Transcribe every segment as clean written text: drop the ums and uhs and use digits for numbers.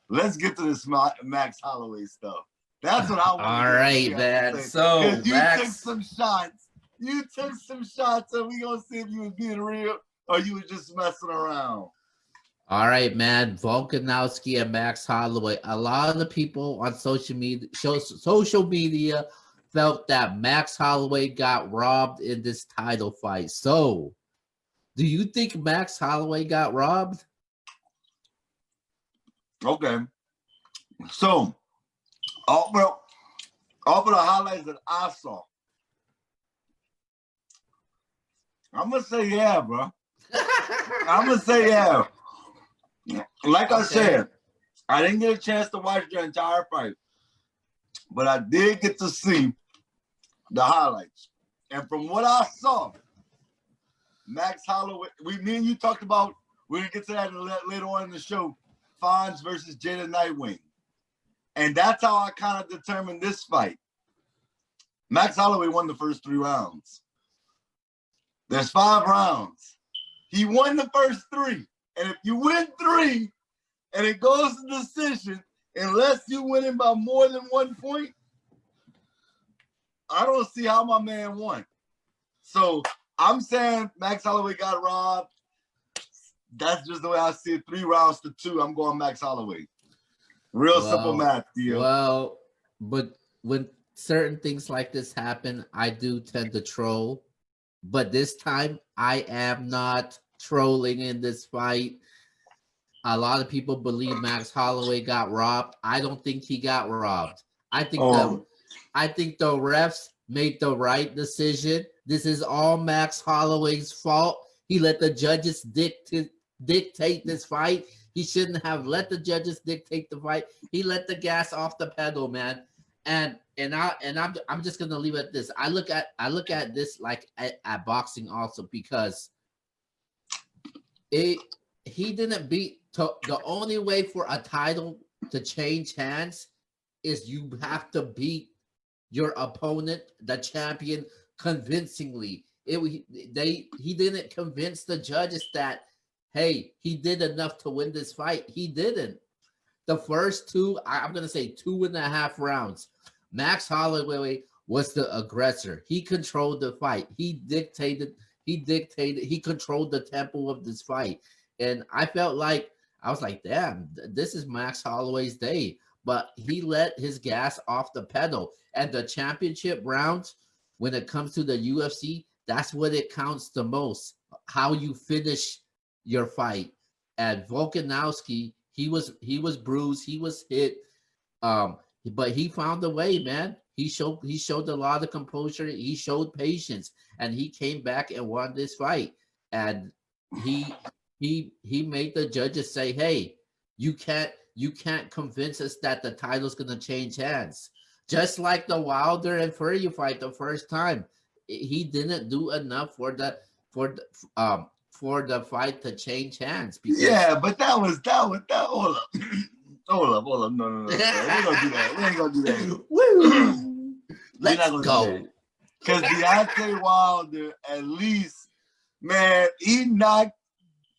let's get to this Max Holloway stuff. That's what I want to All right, man. So you Max, took some shots. You took some shots, and we gonna see if you was being real or you was just messing around. all right, man. Volkanowski and Max Holloway. A lot of the people on social media felt that Max Holloway got robbed in this title fight. So, do you think Max Holloway got robbed? Okay. So, all of the highlights that I saw, I'm gonna say yeah, bro. I'm gonna say yeah. Like I said, I didn't get a chance to watch the entire fight, but I did get to see the highlights. And from what I saw, Max Holloway, me and you talked about, we're gonna get to that later on in the show, Fonz versus Jada Nightwing. And that's how I kind of determined this fight. Max Holloway won the first 3 rounds. There's 5 rounds. He won the first 3. And if you win 3 and it goes to decision, unless you win it by more than 1 point, I don't see how my man won. So I'm saying Max Holloway got robbed. That's just the way I see it. 3 rounds to 2. I'm going Max Holloway. Real simple math, Theo. Well, but when certain things like this happen, I do tend to troll. But this time, I am not trolling in this fight. A lot of people believe Max Holloway got robbed. I don't think he got robbed. I think the refs made the right decision. This is all Max Holloway's fault. He let the judges dictate this fight. He shouldn't have let the judges dictate the fight. He let the gas off the pedal, man. And I'm just gonna leave it at this. I look at this like at boxing also, because he didn't beat. The only way for a title to change hands is you have to beat your opponent, the champion, convincingly. He didn't convince the judges that, hey, he did enough to win this fight. He didn't. The first 2, I'm going to say 2.5 rounds, Max Holloway was the aggressor. He controlled the fight. He controlled the tempo of this fight. And I was like, damn, this is Max Holloway's day. But he let his gas off the pedal. And the championship rounds, when it comes to the UFC, that's what it counts the most. How you finish your fight. And Volkanowski, he was bruised, he was hit, but he found a way, man. He showed a lot of composure, he showed patience, and he came back and won this fight. And he made the judges say, hey, you can't convince us that the title's gonna change hands. Just like the Wilder and Fury fight the first time, he didn't do enough for the fight to change hands. Yeah, but that was hold up. Hold up. No. We ain't gonna do that. We ain't gonna do that. Woo! Let's go. Because Deontay Wilder, at least, man, he knocked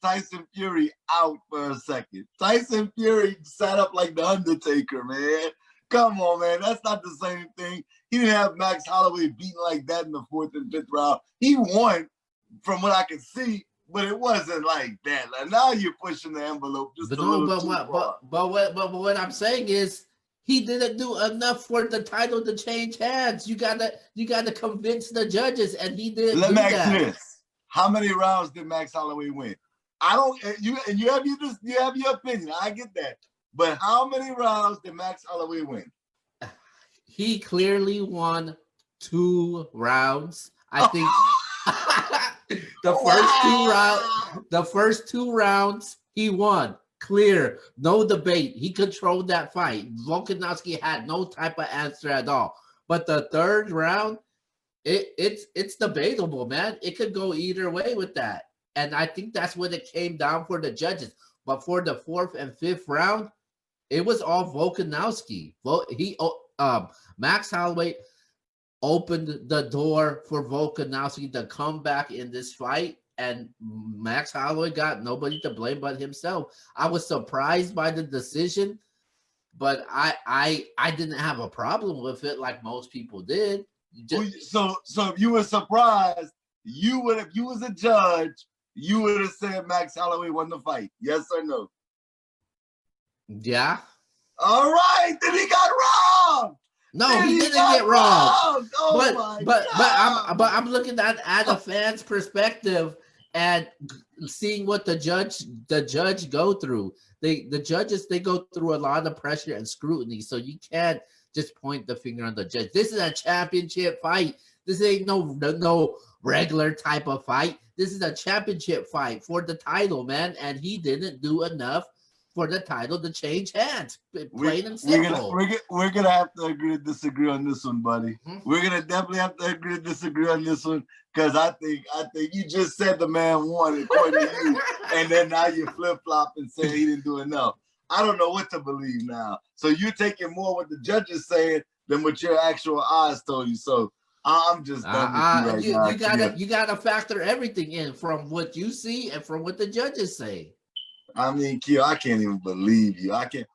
Tyson Fury out for a second. Tyson Fury sat up like the Undertaker, man. Come on, man. That's not the same thing. He didn't have Max Holloway beaten like that in the 4th and 5th round. He won, from what I can see, but it wasn't like that. Like, now you're pushing the envelope just a little too far. But what I'm saying is, he didn't do enough for the title to change hands. You gotta convince the judges, and he didn't. Let me ask you this: how many rounds did Max Holloway win? I don't. You have your opinion. I get that, but how many rounds did Max Holloway win? He clearly won 2 rounds. I think the first two rounds he won. Clear, no debate. He controlled that fight. Volkanovski had no type of answer at all. But the 3rd round, it's debatable, man. It could go either way with that. And I think that's what it came down for the judges. But for the 4th and 5th round, it was all Volkanowski. Max Holloway opened the door for Volkanowski to come back in this fight, and Max Holloway got nobody to blame but himself. I was surprised by the decision, but I didn't have a problem with it like most people did. So if you were surprised, you would, if you was a judge, you would have said Max Holloway won the fight. Yes or no? Yeah. All right, then he got robbed. No, then he didn't get robbed. Oh But I'm looking at a fan's perspective and seeing what the judge go through. The judges, they go through a lot of pressure and scrutiny, so you can't just point the finger on the judge. This is a championship fight. This ain't no regular type of fight. This is a championship fight for the title, man, and he didn't do enough for the title to change hands. Plain and simple. We're gonna have to agree to disagree on this one, buddy. We're gonna definitely have to agree to disagree on this one, because I think you just said the man won according to you, and then now you flip flop and say he didn't do enough. I don't know what to believe now. So you're taking more what the judges saying than what your actual eyes told you. So I'm just done with you right now. You gotta factor everything in from what you see and from what the judges say. I mean, Keo, I can't even believe you. I can't.